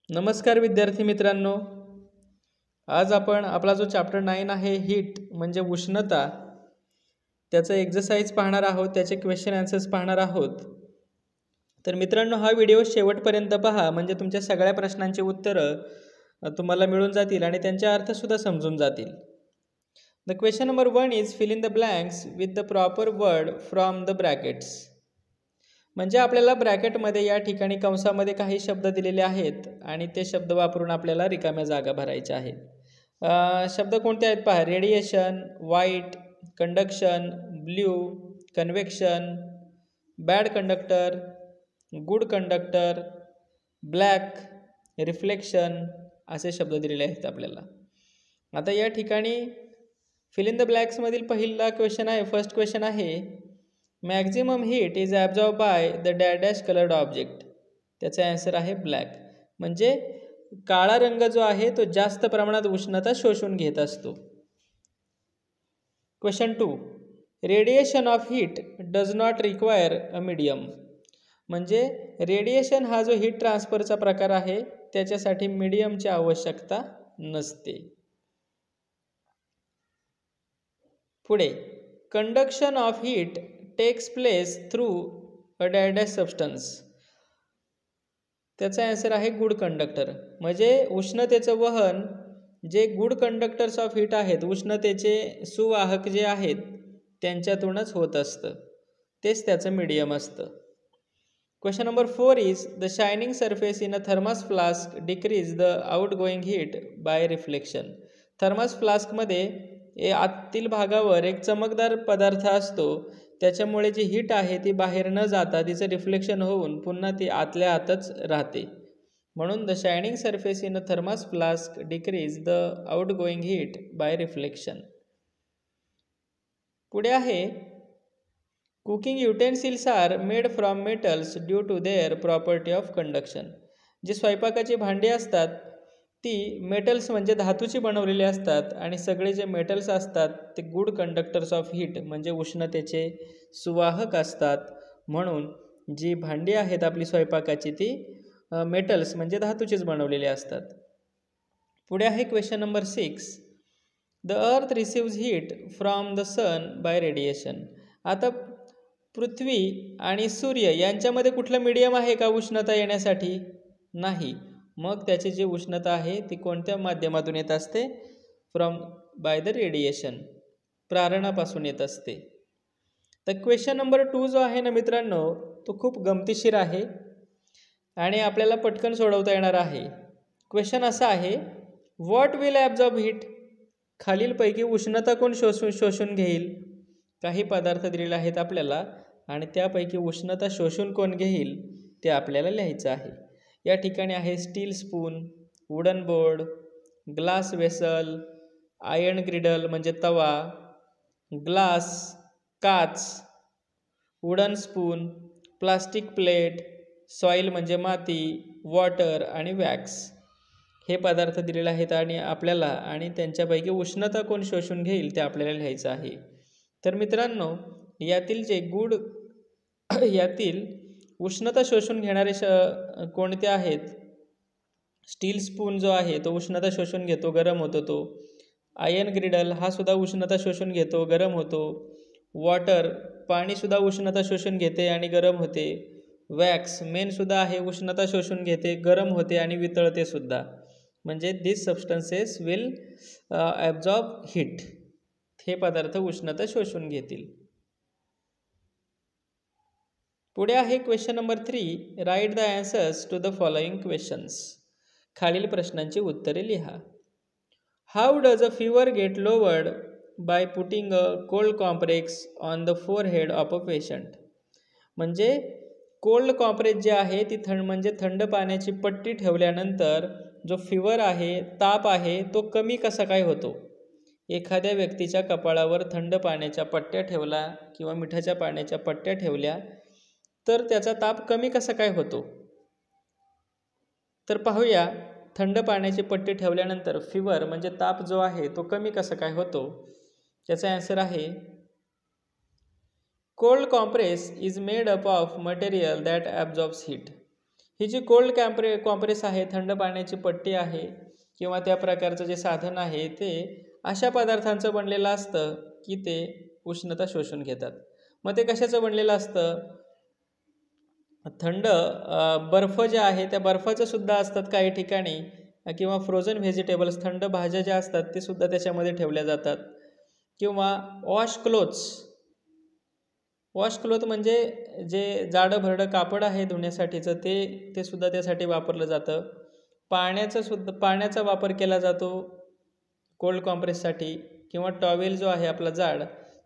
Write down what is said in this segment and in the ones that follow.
नमस्कार विद्यार्थी मित्रांनो, आज आपण आपला जो चॅप्टर 9 आहे हीट म्हणजे उष्णता त्याचं एक्सरसाइज पाहणार आहोत, त्याचे क्वेश्चन आन्सर्स पाहणार आहोत. तर मित्रांनो, हा व्हिडिओ शेवटपर्यंत पहा म्हणजे तुमच्या सगळ्या प्रश्नांची उत्तरं तुम्हाला मिळून जातील आणि त्यांचे अर्थ सुद्धा समजून जातील. The question number 1 is fill in the blanks with the proper word from the brackets. म्हणजे आपल्याला ब्रॅकेटमध्ये या ठिकाणी कंसामध्ये काही शब्द दिलेले आहेत आणि ते शब्द वापरून आपल्याला रिकाम्या जागा भरायच्या आहेत. शब्द कोणते आहेत पहा. Radiation, white, conduction, blue, convection, bad conductor, good conductor, black, reflection असे शब्द दिलेले आहेत आपल्याला. आता या ठिकाणी फिल इन द ब्लॅक्समधील पहिला क्वेश्चन आहे, फर्स्ट क्वेश्चन आहे, maximum heat is absorb by the dash coloured object. त्याचा आन्सर आहे ब्लॅक. म्हणजे काळा रंग जो आहे तो जास्त प्रमाणात उष्णता शोषून घेत असतो. Question 2, radiation of heat does not require a medium. म्हणजे रेडिएशन हा जो हीट ट्रान्सफरचा प्रकार आहे त्याच्यासाठी मीडियमची आवश्यकता नसते. पुढे, conduction of heat takes place through a dash substance. त्याचा आन्सर आहे गुड कंडक्टर. म्हणजे उष्णतेचं वहन जे गुड कंडक्टर्स ऑफ हीट आहेत, उष्णतेचे सुवाहक जे आहेत त्यांच्यातूनच होत असतं, तेच त्याचं मीडियम असतं. Question number 4 is the shining surface in a thermos flask decrease the out going heat by reflection. Thermos फ्लास्कमध्ये आतील भागावर एक चमकदार पदार्थ असतो, त्याच्यामुळे जी हीट आहे ती बाहेर न जाता तिचं रिफ्लेक्शन होऊन पुन्हा ती आतल्या आतच राहते. म्हणून the shining surface in a thermos flask decrease the out going heat by reflection. पुढे आहे, cooking utensils are made from metals due to their property of conduction. जी स्वयंपाकाची भांडी असतात ती मेटल्स म्हणजे धातूची बनवलेली असतात आणि सगळे जे मेटल्स असतात ते गुड कंडक्टर्स ऑफ हीट म्हणजे उष्णतेचे सुवाहक असतात. म्हणून जी भांडी आहेत आपली स्वयंपाकाची ती मेटल्स म्हणजे धातूचीच बनवलेली असतात. पुढे आहे question number 6, the earth receives heat from the sun by radiation. आता पृथ्वी आणि सूर्य यांच्यामध्ये कुठलं मीडियम आहे का उष्णता येण्यासाठी? नाही. मग त्याची जी उष्णता आहे ती कोणत्या माध्यमातून येत असते? फ्रॉम बाय द रेडिएशन, प्रारणापासून येत असते. तर क्वेश्चन नंबर 2 जो आहे ना मित्रांनो, तो खूप गमतीशीर आहे आणि आपल्याला पटकन सोडवता येणार आहे. क्वेश्चन असा आहे, व्हॉट विल ॲब्झॉर्ब हीट. खालीलपैकी उष्णता कोण शोषून घेईल? काही पदार्थ दिलेले आहेत आपल्याला आणि त्यापैकी उष्णता शोषून कोण घेईल ते आपल्याला लिहायचं आहे. या ठिकाणी आहे steel spoon, wooden board, glass vessel, iron ग्रिडल म्हणजे तवा, ग्लास काच, wooden spoon, plastic plate, soil म्हणजे माती, वॉटर आणि वॅक्स. हे पदार्थ दिलेले आहेत आणि आपल्याला आणि त्यांच्यापैकी उष्णता कोण शोषून घेईल ते आपल्याला लिहायचं आहे. तर मित्रांनो, यातील जे यातील उष्णता शोषून घेणारे कोणते आहेत? स्टील स्पून जो आहे तो उष्णता शोषून घेतो, गरम होतो तो. आयर्न ग्रिडल हा सुद्धा उष्णता शोषून घेतो, गरम होतो. वॉटर पाणीसुद्धा उष्णता शोषून घेते आणि गरम होते. वॅक्स मेणसुद्धा आहे, उष्णता शोषून घेते, गरम होते आणि वितळते सुद्धा. म्हणजे this substances will absorb heat. हे पदार्थ उष्णता शोषून घेतील. पुढे आहे question number 3, write the answers to the following questions. खालील प्रश्नांची उत्तरे लिहा. How does a fever get lowered by putting a cold compress on the forehead of a patient. म्हणजे कोल्ड कॉम्प्रेस जे आहे ती म्हणजे थंड पाण्याची पट्टी ठेवल्यानंतर जो फीवर आहे, ताप आहे, तो कमी कसा काय होतो? एखाद्या व्यक्तीच्या कपाळावर थंड पाण्याच्या पट्ट्या ठेवला किंवा मिठाच्या पाण्याच्या पट्ट्या ठेवल्या तर त्याचा ताप कमी कसा काय होतो? तर पाहूया, थंड पाण्याची पट्टी ठेवल्यानंतर फीवर म्हणजे ताप जो आहे तो कमी कसा काय होतो? त्याचा आन्सर आहे, cold compress is made up of material that absorbs heat. ही जी कोल्ड कॉम्प्रेस आहे, थंड पाण्याची पट्टी आहे किंवा त्या प्रकारचं जे साधन आहे ते अशा पदार्थांचं बनलेलं असतं की ते उष्णता शोषून घेतात. मग ते कशाचं बनलेलं असतं? थंड बर्फ जे आहे त्या बर्फाचं सुद्धा असतात काही ठिकाणी, किंवा फ्रोझन व्हेजिटेबल्स, थंड भाज्या ज्या असतात ते सुद्धा त्याच्यामध्ये ठेवल्या जातात. किंवा वॉश क्लोथ म्हणजे जे जाडं भरडं कापड आहे धुण्यासाठीचं ते सुद्धा त्यासाठी वापरलं जातं. पाण्याचा वापर केला जातो कोल्ड कॉम्प्रेससाठी, किंवा टॉवेल जो आहे आपला जाड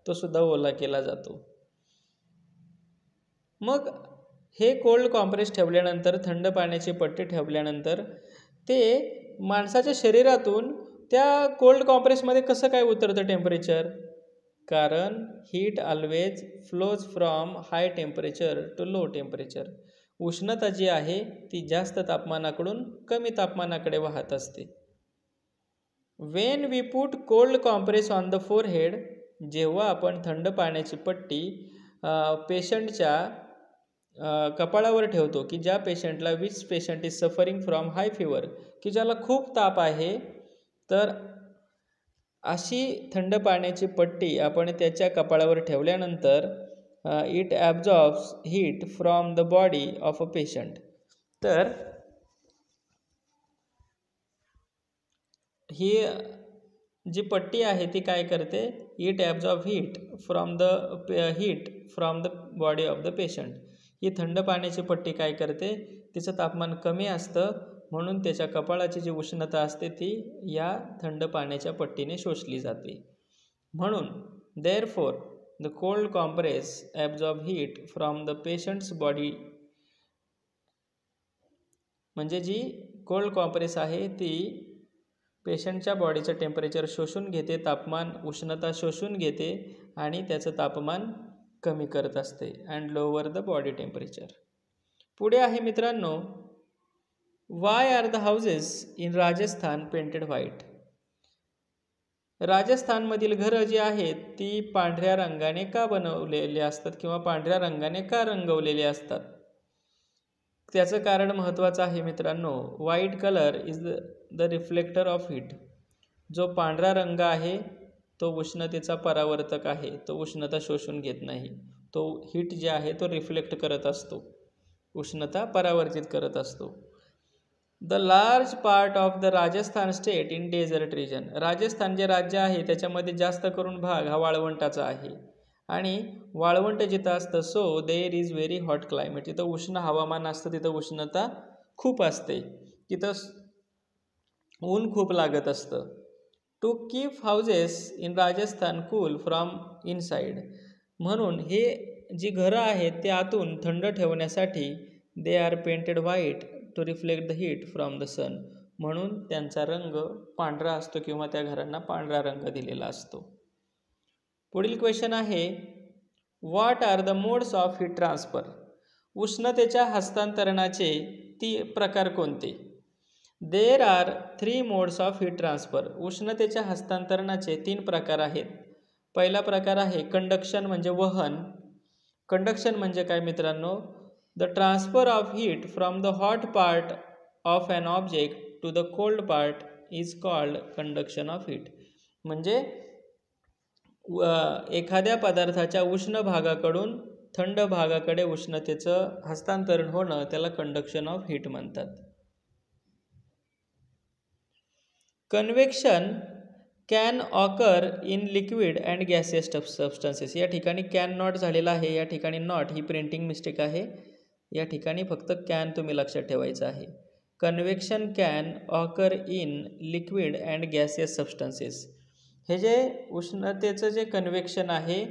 तो सुद्धा ओला केला जातो. मग हे कोल्ड कॉम्प्रेस ठेवल्यानंतर, थंड पाण्याची पट्टी ठेवल्यानंतर ते माणसाच्या शरीरातून त्या कोल्ड कॉम्प्रेसमध्ये कसं काय उतरतं टेम्परेचर? कारण heat always flows from high temperature to low temperature. उष्णता जी आहे ती जास्त तापमानाकडून कमी तापमानाकडे वाहत असते. When we put cold compress on the forehead, जेव्हा आपण थंड पाण्याची पट्टी पेशंटच्या कपाळावर ठेवतो, की ज्या पेशंटला which patient is suffering from high fever, की ज्याला खूप ताप आहे, तर अशी थंड पाण्याची पट्टी आपण त्याच्या कपाळावर ठेवल्यानंतर it absorbs heat from the body of a patient. तर ही जी पट्टी आहे ती काय करते? It absorb heat from the body of the patient. ही थंड पाण्याची पट्टी काय करते? तिचं तापमान कमी असतं म्हणून त्याच्या कपाळाची जी उष्णता असते ती या थंड पाण्याच्या पट्टीने शोषली जाते. म्हणून therefore the cold compress absorb heat from the patients body. म्हणजे जी कोल्ड कॉम्प्रेस आहे ती पेशंटच्या बॉडीचं टेम्परेचर शोषून घेते, उष्णता शोषून घेते आणि त्याचं तापमान कमी करत असते and lower the body temperature. पुढे आहे मित्रांनो, why are the houses in Rajasthan painted white. राजस्थानमधील घरं जी आहेत ती पांढऱ्या रंगाने का बनवलेली असतात किंवा पांढऱ्या रंगाने का रंगवलेली असतात? त्याचं कारण महत्त्वाचं आहे मित्रांनो. White colour is the reflector of heat. जो पांढरा रंग आहे तो उष्णतेचा परावर्तक आहे, तो उष्णता शोषून घेत नाही. तो हीट जे आहे तो रिफ्लेक्ट करत असतो, उष्णता परावर्तित करत असतो. The large part of the Rajasthan state in desert region. Rajasthan जे राज्य आहे त्याच्यामध्ये जास्त करून भाग हा वाळवंटाचा आहे आणि वाळवंट जिथं असतं so there is very hot climate. तिथं उष्ण हवामान असतं, तिथं उष्णता खूप असते, तिथं ऊन खूप लागत असतं. To keep houses in Rajasthan cool from inside. म्हणून हे जी घरं आहेत ते आतून थंड ठेवण्यासाठी they are painted white to reflect the heat from the sun. म्हणून त्यांचा रंग पांढरा असतो किंवा त्या घरांना पांढरा रंग दिलेला असतो. पुढील क्वेश्चन आहे, what are the modes of heat transfer. उष्णतेच्या हस्तांतरणाचे प्रकार कोणते? There are 3 modes of heat transfer. उष्णतेच्या हस्तांतरणाचे 3 प्रकार आहेत. पहिला प्रकार आहे कंडक्शन म्हणजे वहन. कंडक्शन म्हणजे काय मित्रांनो? The transfer of heat from the hot part of an object to the cold part is called conduction of heat. म्हणजे एखाद्या पदार्थाच्या उष्ण भागाकडून थंड भागाकडे उष्णतेचं हस्तांतरण होणं त्याला कंडक्शन ऑफ हीट म्हणतात. Convection can occur in liquid and gaseous substances. या ठिकाणी कॅन नॉट झालेला आहे, या ठिकाणी नॉट ही प्रिंटिंग मिस्टेक आहे. या ठिकाणी फक्त कॅन तुम्ही लक्षात ठेवायचं आहे. Convection can occur in liquid and gaseous substances. हे जे उष्णतेचं जे कन्व्हेक्शन आहे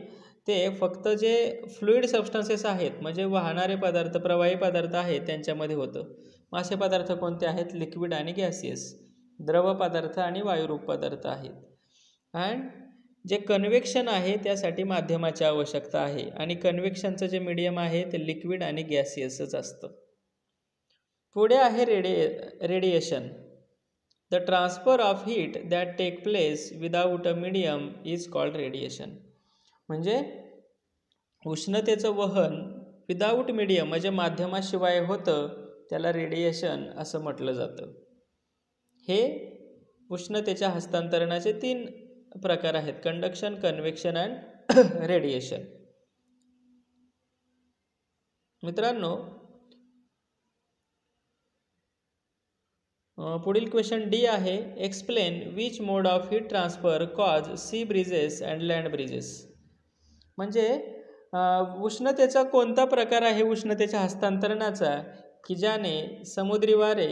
ते फक्त जे फ्लुइड सबस्टन्सेस आहेत म्हणजे वाहणारे पदार्थ, प्रवाही पदार्थ आहेत त्यांच्यामध्ये होतं. मग असे पदार्थ कोणते आहेत? लिक्विड आणि गॅसियस, द्रव पदार्थ आणि वायुरूप पदार्थ आहेत. अँड जे कन्व्हेक्शन आहे त्यासाठी माध्यमाची आवश्यकता आहे आणि कन्व्हेक्शनचं जे मीडियम आहे ते लिक्विड आणि गॅसियसच असतं. पुढे आहे radiation. The transfer of heat that take place without a medium is called radiation. म्हणजे उष्णतेचं वहन विदाऊट मीडियम म्हणजे माध्यमाशिवाय होतं त्याला रेडिएशन असं म्हटलं जातं. हे उष्णतेच्या हस्तांतरणाचे 3 प्रकार आहेत: कंडक्शन, कन्व्हेक्शन अँड रेडिएशन. मित्रांनो, पुढील क्वेश्चन डी आहे, explain which mode of heat transfer cause sea breezes and land breezes. म्हणजे उष्णतेचा कोणता प्रकार आहे उष्णतेच्या हस्तांतरणाचा की ज्याने समुद्री वारे,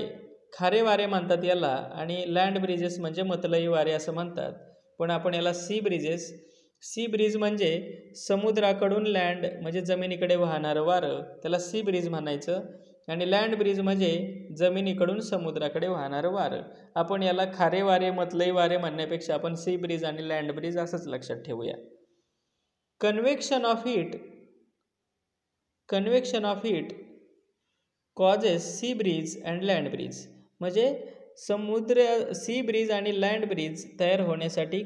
खारे वारे म्हणतात याला, आणि लँड ब्रिजेस म्हणजे मतलई वारे असं म्हणतात, पण आपण याला सी ब्रिज म्हणजे समुद्राकडून लँड म्हणजे जमिनीकडे वाहणारं वारं, त्याला सी ब्रिज म्हणायचं, आणि लँड ब्रिज म्हणजे जमिनीकडून समुद्राकडे वाहणारं वारं. आपण याला खारे वारे, मतलई वारे म्हणण्यापेक्षा आपण सी ब्रिज आणि लँड ब्रिज असंच लक्षात ठेवूया. Convection of heat causes sea breeze and land breeze. म्हणजे सी ब्रिज आणि लँड ब्रिज तयार होण्यासाठी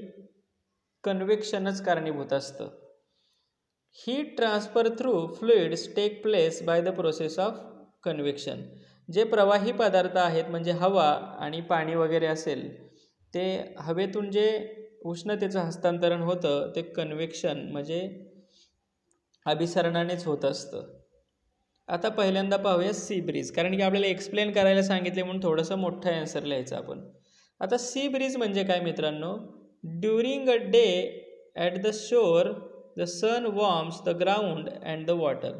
कन्व्हेक्शनच कारणीभूत असतं. Heat transfer through fluids take place by the process of convection. जे प्रवाही पदार्थ आहेत म्हणजे हवा आणि पाणी वगैरे असेल, ते हवेतून जे उष्णतेचं हस्तांतरण होतं ते कन्व्हेक्शन म्हणजे अभिसरणानेच होत असतं. आता पहिल्यांदा पाहूया सी ब्रिज, कारण की आपल्याला एक्सप्लेन करायला सांगितले म्हणून थोडंसं मोठं आन्सर लिहायचं आपण. आता सी ब्रिज म्हणजे काय मित्रांनो, during a day at the shore the sun warms the ground and the water.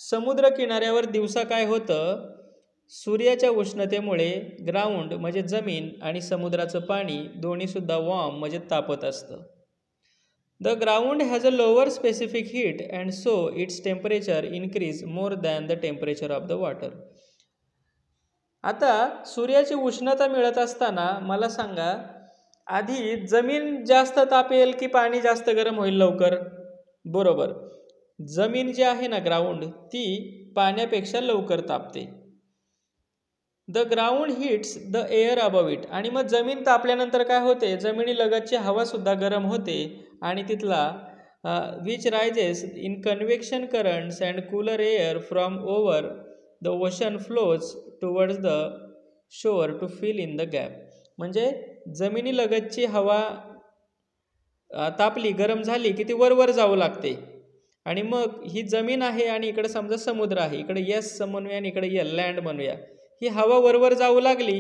समुद्र किनाऱ्यावर दिवसा काय होतं, सूर्याच्या उष्णतेमुळे ग्राउंड म्हणजे जमीन आणि समुद्राचं पाणी दोन्हीसुद्धा वॉर्म म्हणजे तापत असतं. The ground has a lower specific heat and so its temperature increase more than the temperature of the water. आता सूर्याची उष्णता मिळत असताना मला सांगा, आधी जमीन जास्त तापेल की पाणी जास्त गरम होईल लवकर? बरोबर, जमीन जी आहे ना, ग्राउंड, ती पाण्यापेक्षा लवकर तापते. The ground hits the air above it. आणि मग जमीन तापल्यानंतर काय होते, जमिनीलगतची हवासुद्धा गरम होते आणि तिथला which rises in convection currents and cooler air from over the ocean flows towards the shore to fill in the gap. म्हणजे जमिनीलगतची हवा तापली, गरम झाली की ती वर जाऊ लागते, आणि मग ही जमीन आहे आणि इकडे समजा समुद्र आहे, इकडे यस म्हणूया आणि इकडे लँड म्हणूया. ही हवा वर जाऊ लागली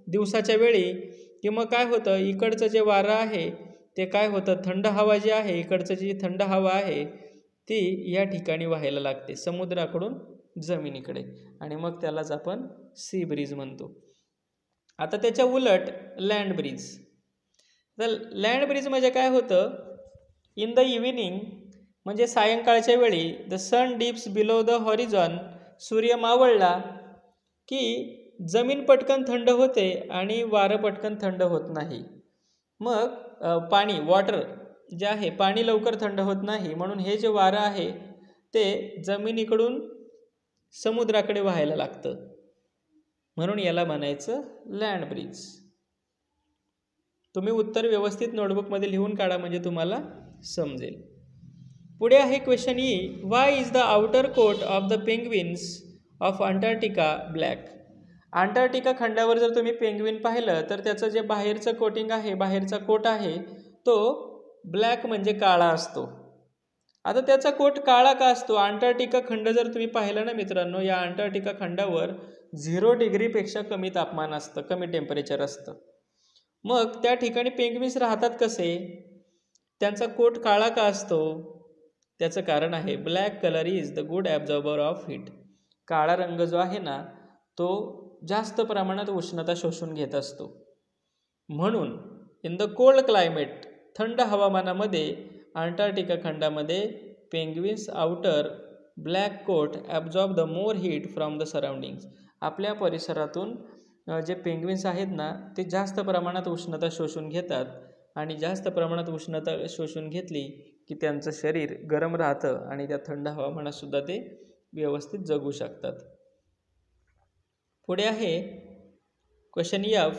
दिवसाच्या वेळी की मग काय होतं, इकडचं जे वारं आहे ते काय होतं, थंड हवा जी आहे, इकडचं जी थंड हवा आहे ती या ठिकाणी व्हायला लागते समुद्राकडून जमिनीकडे, आणि मग त्यालाच आपण सी ब्रिज म्हणतो. आता त्याच्या उलट लँड ब्रिज. तर लँड ब्रिज म्हणजे काय होतं, इन द इव्हिनिंग म्हणजे सायंकाळच्या वेळी the sun dips below the horizon, सूर्य मावळला की जमीन पटकन थंड होते आणि वारं पटकन थंड होत नाही. मग पाणी, वॉटर जे आहे, पाणी लवकर थंड होत नाही, म्हणून हे जे वारं आहे ते जमिनीकडून समुद्राकडे व्हायला लागतं, म्हणून याला म्हणायचं लँड ब्रिज. तुम्ही उत्तर व्यवस्थित नोटबुकमध्ये लिहून काढा म्हणजे तुम्हाला समजेल. पुढे आहे question E, why is the outer coat of the penguins of Antarctica black. Antarctica खंडावर जर तुम्ही पेंग्विन पाहिलं तर त्याचं जे बाहेरचं कोटिंग आहे, बाहेरचा कोट आहे, तो ब्लॅक म्हणजे काळा असतो. आता त्याचा कोट काळा का असतो? अंटार्क्टिका खंड जर तुम्ही पाहिलं ना मित्रांनो, या अंटार्क्टिका खंडावर 0 डिग्रीपेक्षा कमी तापमान असतं, कमी टेम्परेचर असतं. मग त्या ठिकाणी पेंग्विन्स राहतात कसे? त्यांचा कोट काळा का असतो? त्याचं कारण आहे, black colour is the good absorber of heat. काळा रंग जो आहे ना, तो जास्त प्रमाणात उष्णता शोषून घेत असतो. म्हणून इन द कोल्ड क्लायमेट, थंड हवामानामध्ये अंटार्क्टिका खंडामध्ये penguins outer black coat absorb the more heat from the surroundings. आपल्या परिसरातून जे पेंग्विन्स आहेत ना, ते जास्त प्रमाणात उष्णता शोषून घेतात, आणि जास्त प्रमाणात उष्णता शोषून घेतली की त्यांचं शरीर गरम राहतं आणि त्या थंड हवामानातसुद्धा ते व्यवस्थित जगू शकतात. पुढे आहे question F,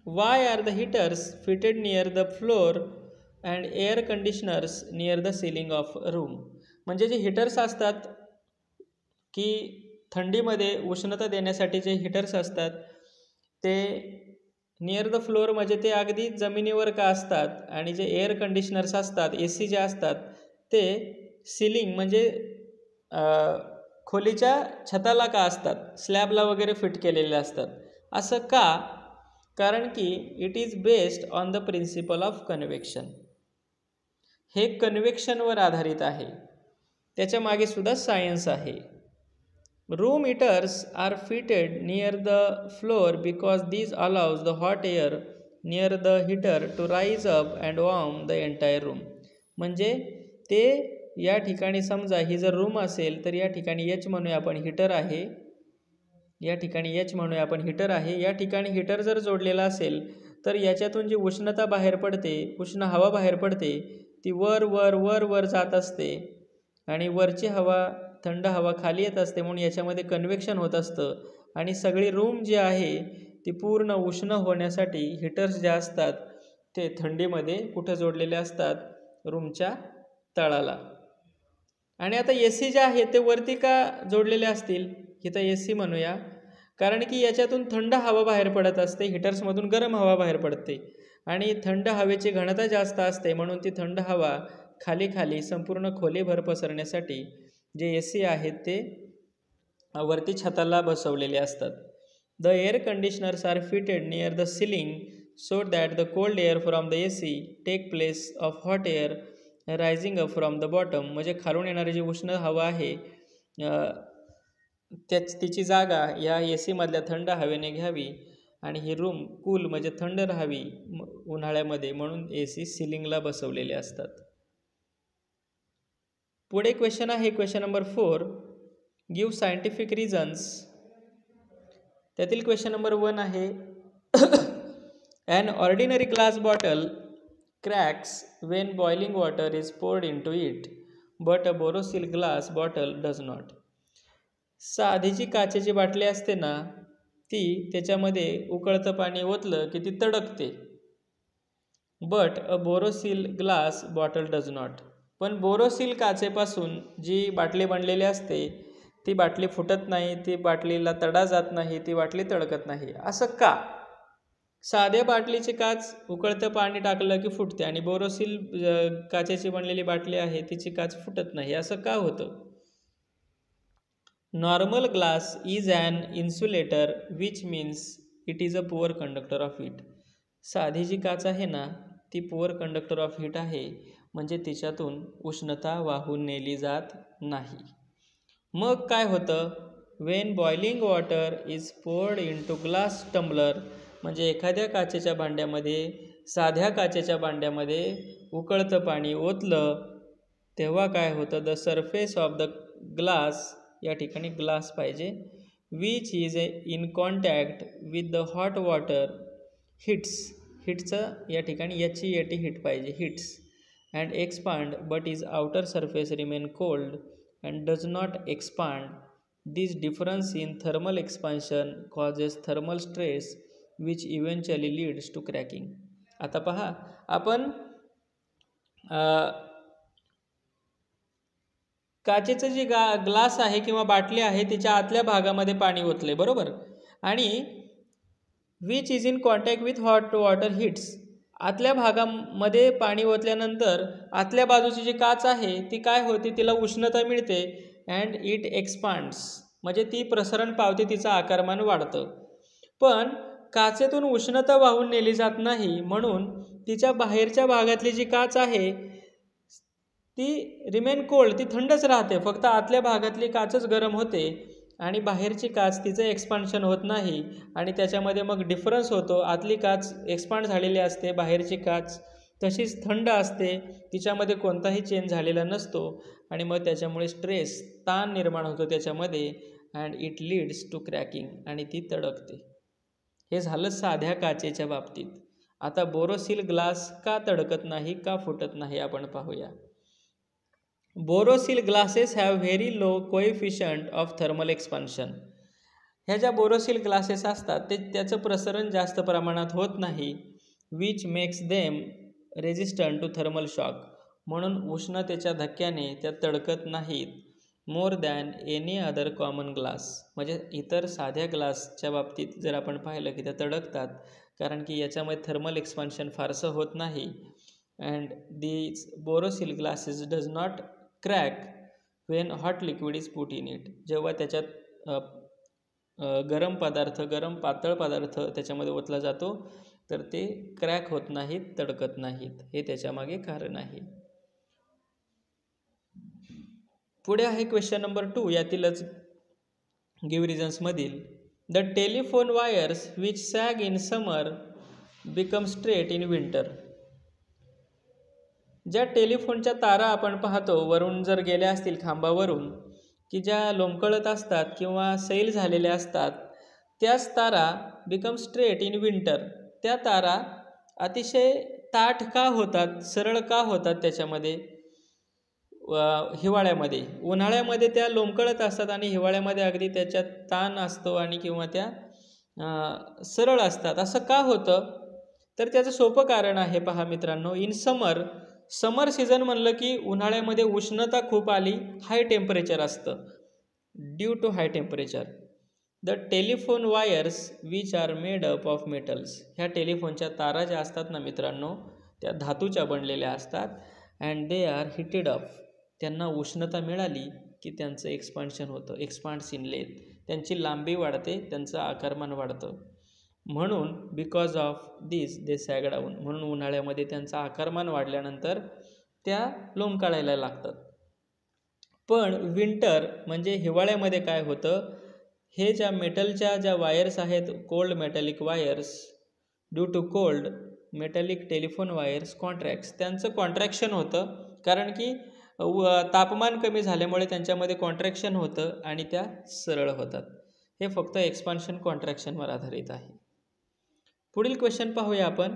why are the heaters fitted near the floor and air conditioners near the ceiling of room. म्हणजे जे हीटर्स असतात की थंडीमध्ये उष्णता देण्यासाठी जे हीटर्स असतात ते नियर द फ्लोअर म्हणजे ते अगदी जमिनीवर का असतात आणि जे एअर कंडिशनर्स असतात AC जे असतात ते सिलिंग म्हणजे खोलीच्या छताला का असतात, स्लॅबला वगैरे फिट केलेले असतात. असं का? कारण की it is based on the principle of convection. हे कन्व्हेक्शनवर आधारित आहे. त्याच्या मागे सुद्धा सायन्स आहे. Room heaters are fitted near the floor because these allows the hot air near the heater to rise up and warm the entire room. म्हणजे ते या ठिकाणी समजा ही जर रूम असेल तर या ठिकाणी H म्हणूया आपण हीटर आहे, या ठिकाणी H म्हणूया आपण हीटर आहे. या ठिकाणी हीटर जर जोडलेला असेल तर याच्यातून जी उष्णता बाहेर पडते, उष्ण हवा बाहेर पडते, ती वर वर वर वर जात असते आणि वरची हवा, थंड हवा खाली येत असते. म्हणून याच्यामध्ये कन्व्हेक्शन होत असतं आणि सगळी रूम जी आहे ती पूर्ण उष्ण होण्यासाठी हीटर्स जे असतात ते थंडीमध्ये कुठे जोडलेले असतात? रूमच्या तळाला. आणि आता AC जे आहे ते वरती का जोडलेले असतील? इथं AC म्हणूया, कारण की याच्यातून थंड हवा बाहेर पडत असते, हीटर्समधून गरम हवा बाहेर पडते आणि थंड हवेची घनता जास्त असते. म्हणून ती थंड हवा खाली खाली संपूर्ण खोलीभर पसरण्यासाठी जे AC आहेत ते वरती छताला बसवलेले असतात. The air conditioners are fitted near the ceiling so that the cold air from the AC take place of hot air rising up from the bottom. म्हणजे खालून येणारी जी उष्ण हवा आहे तिची जागा या AC मधल्या थंड हवेने घ्यावी आणि ही रूम कूल म्हणजे थंड राहावी उन्हाळ्यामध्ये, म्हणून AC सिलिंगला बसवलेले असतात. पुढे क्वेश्चन आहे question number 4. Give scientific reasons. त्यातील क्वेश्चन नंबर 1 आहे An ordinary glass bottle cracks when boiling water is poured into it, but a borosilicate glass bottle does not. साधी जी काचेची बाटली असते ना, ती त्याच्यामध्ये उकळतं पाणी ओतलं की ती तडकते. But a Borosil glass bottle does not. पण बोरोसिल काचेपासून जी बाटली बनलेली असते ती बाटली फुटत नाही, ती बाटलीला तडा जात नाही, ती बाटली तडकत नाही. असं का? साध्या बाटलीची काच उकळतं पाणी टाकलं की फुटते आणि बोरोसिल काचेची बनलेली बाटली आहे तिची काच फुटत नाही. असं का होतं? Normal glass is an insulator which means it is a poor conductor of heat. साधी जी काच आहे ना ती पुअर कंडक्टर ऑफ हीट आहे, म्हणजे तिच्यातून उष्णता वाहून नेली जात नाही. मग काय होतं? When boiling water is poured into glass tumbler, म्हणजे एखाद्या काचेच्या भांड्यामध्ये, साध्या काचेच्या भांड्यामध्ये उकळतं पाणी ओतलं तेव्हा काय होतं? The surface of the glass, या ठिकाणी ग्लास पाहिजे, which is in contact with the hot water heats. हिट्सचं या ठिकाणी HEAT हिट पाहिजे, heats and expand but is outer surface remain cold and does not expand. This difference in thermal expansion causes thermal stress which eventually leads to cracking. आता पहा, आपण काचेचं जी glass आहे किंवा बाटली आहे तिच्या आतल्या भागामध्ये पाणी ओतले, बरोबर, आणि which is in contact with hot water hits. आतल्या भागामध्ये पाणी ओतल्यानंतर आतल्या बाजूची जी काच आहे ती काय होते? तिला उष्णता मिळते अँड इट एक्सपांड्स, म्हणजे ती प्रसरण पावते, तिचं आकारमान वाढतं. पण काचेतून उष्णता वाहून नेली जात नाही, म्हणून तिच्या बाहेरच्या भागातली जी काच आहे ती रिमेन कोल्ड, ती थंडच राहते. फक्त आतल्या भागातली काचच गरम होते आणि बाहेरची काच तिचं एक्सपान्शन होत नाही आणि त्याच्यामध्ये मग डिफरन्स होतो. आतली काच एक्सपांड झालेली असते, बाहेरची काच तशीच थंड असते, तिच्यामध्ये कोणताही चेंज झालेला नसतो आणि मग त्याच्यामुळे स्ट्रेस, ताण निर्माण होतो त्याच्यामध्ये and it leads to cracking, आणि ती तडकते. हे झालं साध्या काचेच्या बाबतीत. आता बोरोसिल ग्लास का तडकत नाही, का फुटत नाही, आपण पाहूया. Borosil glasses have very low coefficient of thermal expansion. ह्या ज्या बोरोसिल ग्लासेस असतात त्याचं प्रसरण जास्त प्रमाणात होत नाही, which makes them resistant to thermal shock, म्हणून उष्णतेच्या धक्क्याने त्या तडकत नाहीत. More than any other common glass. म्हणजे इतर साध्या ग्लासच्या बाबतीत जर आपण पाहिलं की त्या तडकतात, कारण की याच्यामध्ये थर्मल एक्सपान्शन फारसं होत नाही. And these Borosil glasses does not crack Wien hot liquid is put in it. जेव्हा त्याच्यात गरम पातळ पदार्थ त्याच्यामध्ये ओतला जातो तर ते क्रॅक होत नाहीत, तडकत नाहीत. हे त्याच्यामागे कारण आहे. पुढे आहे क्वेश्चन नंबर 2, यातीलच गिव्ह रिझन्समधील. The telephone wires which sag in summer become straight in winter. ज्या टेलिफोनच्या तारा आपण पाहतो वरून जर गेल्या असतील खांबावरून, की ज्या लोंबकळत असतात किंवा सैल झालेल्या असतात, त्याच तारा बिकम स्ट्रेट इन विंटर. त्या तारा अतिशय ताठ का होतात, सरळ का होतात त्याच्यामध्ये हिवाळ्यामध्ये. उन्हाळ्यामध्ये त्या लोंबकळत असतात आणि हिवाळ्यामध्ये अगदी त्याच्यात ताण असतो आणि किंवा त्या सरळ असतात. असं का होतं? तर त्याचं सोपं कारण आहे. पहा मित्रांनो, इन समर सीझन म्हणलं की उन्हाळ्यामध्ये उष्णता खूप आली, हाय टेम्परेचर असतं. Due to high temperature the telephone wires which are made up of metals. ह्या टेलिफोनच्या तारा ज्या असतात ना मित्रांनो, त्या धातूच्या बनलेल्या असतात. And they are heated up. त्यांना उष्णता मिळाली की त्यांचं एक्सपान्शन होतं, एक्सपांड्स इन लेंथ. त्यांची लांबी वाढते, त्यांचं आकारमान वाढतं. म्हणून because of this they sag down. म्हणून उन्हाळ्यामध्ये त्यांचं आकारमान वाढल्यानंतर त्या लोंबकळायला लागतात. पण विंटर म्हणजे हिवाळ्यामध्ये काय होतं, हे ज्या मेटलच्या ज्या वायर्स आहेत, cold metallic wires, due to cold metallic telephone wires contracts. त्यांचं कॉन्ट्रॅक्शन होतं, कारण की तापमान कमी झाल्यामुळे त्यांच्यामध्ये कॉन्ट्रॅक्शन होतं आणि त्या सरळ होतात. हे फक्त एक्सपान्शन कॉन्ट्रॅक्शनवर आधारित आहे. पुढील क्वेश्चन पाहूया आपण.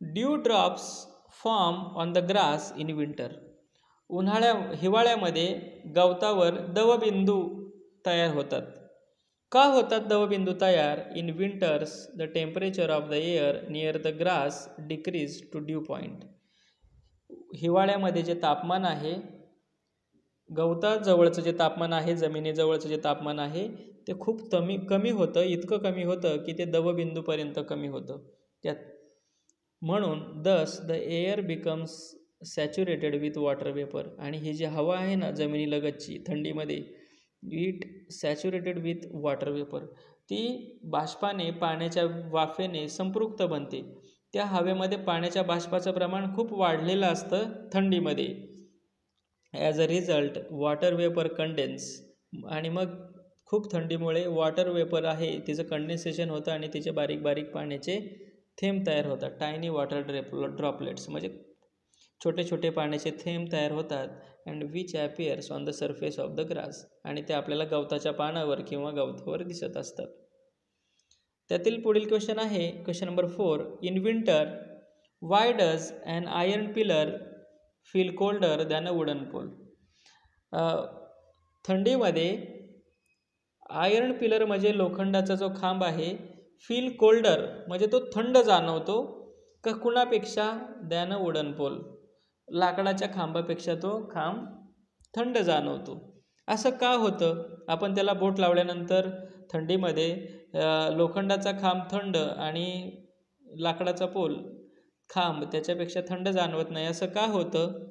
Dew drops form on the grass in winter. हिवाळ्यामध्ये गवतावर दवबिंदू तयार होतात. का होतात दवबिंदू तयार? In winters the temperature of the air near the grass decreases to dew point. हिवाळ्यामध्ये जे तापमान आहे, गवताजवळचं जे तापमान आहे, जमिनीजवळचं जे तापमान आहे, ते खूप कमी होतं. इतकं कमी होतं की ते दवबिंदूपर्यंत कमी होतं त्यात. म्हणून दस the air becomes saturated with water vapour. आणि ही जी हवा आहे ना जमिनीलगतची थंडीमध्ये, it saturated with water vapour. ती बाष्पाने, पाण्याच्या वाफेने संपृक्त बनते. त्या हवेमध्ये पाण्याच्या बाष्पाचं प्रमाण खूप वाढलेलं असतं थंडीमध्ये. As a result water vapour condense. आणि मग खूप थंडीमुळे वॉटर वेपर आहे तिचं कंडेन्सेशन होतं आणि तिचे बारीक बारीक पाण्याचे थेंब तयार होतात. टायनी वॉटर ड्रॉपलेट्स म्हणजे छोटे छोटे पाण्याचे थेंब तयार होतात. And which appears on the surface of the grass. आणि ते आपल्याला गवताच्या पानावर किंवा गवतावर दिसत असतात. त्यातील पुढील क्वेश्चन आहे question number 4. In winter why does an iron pillar feel colder than a wooden pole. थंडीमध्ये आयर्न पिलर म्हणजे लोखंडाचा जो खांब आहे, फील कोल्डर म्हणजे तो थंड जाणवतो का कुणापेक्षा? Than a wooden pole. लाकडाच्या खांबापेक्षा तो खांब थंड जाणवतो. असं का होतं? आपण त्याला बोट लावल्यानंतर थंडीमध्ये लोखंडाचा खांब थंड आणि लाकडाचा पोल खांब त्याच्यापेक्षा थंड जाणवत नाही. असं का होतं?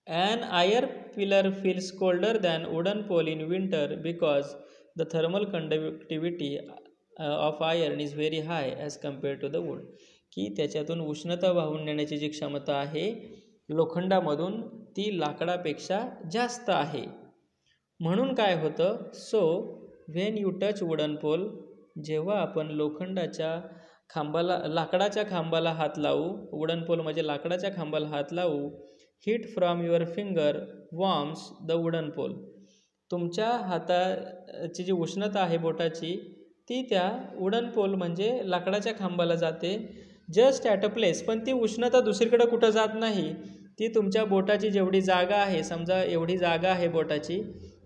An iron pillar feels colder than wooden pole in winter because the thermal conductivity of iron is very high as compare to the wood. की त्याच्यातून उष्णता वाहून नेण्याची जी क्षमता आहे लोखंडामधून ती लाकडापेक्षा जास्त आहे. म्हणून काय होतं? So when you touch wooden pole, जेव्हा आपण लोखंडाच्या खांबाला, लाकडाच्या खांबाला हात लावू, वुडन पोल म्हणजे लाकडाच्या खांबाला हात लावू, heat from your finger warms the wooden pole. तुमच्या हाताची जी उष्णता आहे बोटाची, ती त्या वुडन पोल म्हणजे लाकडाच्या खांबाला जाते. Just at a place. पण ती उष्णता दुसरीकडे कुठं जात नाही. ती तुमच्या बोटाची जेवढी जागा आहे, समजा एवढी जागा आहे बोटाची,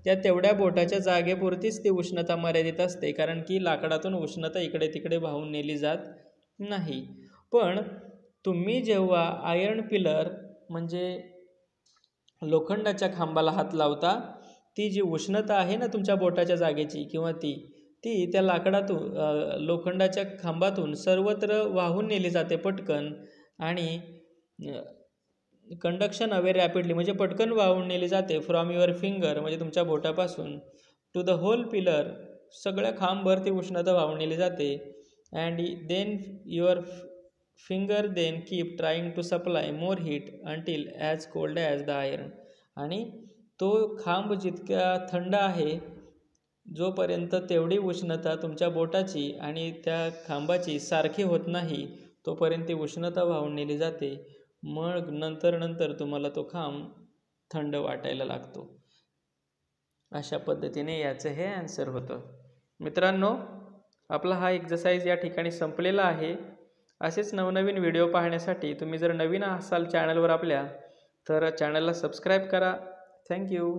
त्या तेवढ्या बोटाच्या जागेपुरतीच ती उष्णता मर्यादित असते, कारण की लाकडातून उष्णता इकडे तिकडे वाहून नेली जात नाही. पण तुम्ही जेव्हा आयर्न पिलर म्हणजे लोखंडाच्या खांबाला हात लावता ती जी उष्णता आहे ना तुमच्या बोटाच्या जागेची किंवा ती ती त्या लाकडातून लोखंडाच्या खांबातून सर्वत्र वाहून नेली जाते पटकन आणि कंडक्शन अवे रॅपिडली म्हणजे पटकन वाहून नेली जाते फ्रॉम युअर फिंगर म्हणजे तुमच्या बोटापासून टू द होल पिलर सगळ्या खांबभर ती उष्णता वाहून नेली जाते and then your finger then keep trying to supply more heat until as cold as the iron आणि तो खांब जितक्या थंड आहे जोपर्यंत तेवढी उष्णता तुमच्या बोटाची आणि त्या खांबाची सारखी होत नाही तोपर्यंत ती उष्णता वाहून नेली जाते मग नंतर तुम्हाला तो खांब थंड वाटायला लागतो. अशा पद्धतीने याचं हे आन्सर होतं. मित्रांनो, आपला हा एक्सरसाइज या ठिकाणी संपलेला आहे. असेच नवनवीन व्हिडिओ पाहण्यासाठी तुम्ही जर नवीन असाल चॅनलवर आपल्या तर चॅनलला सबस्क्राईब करा. थँक्यू.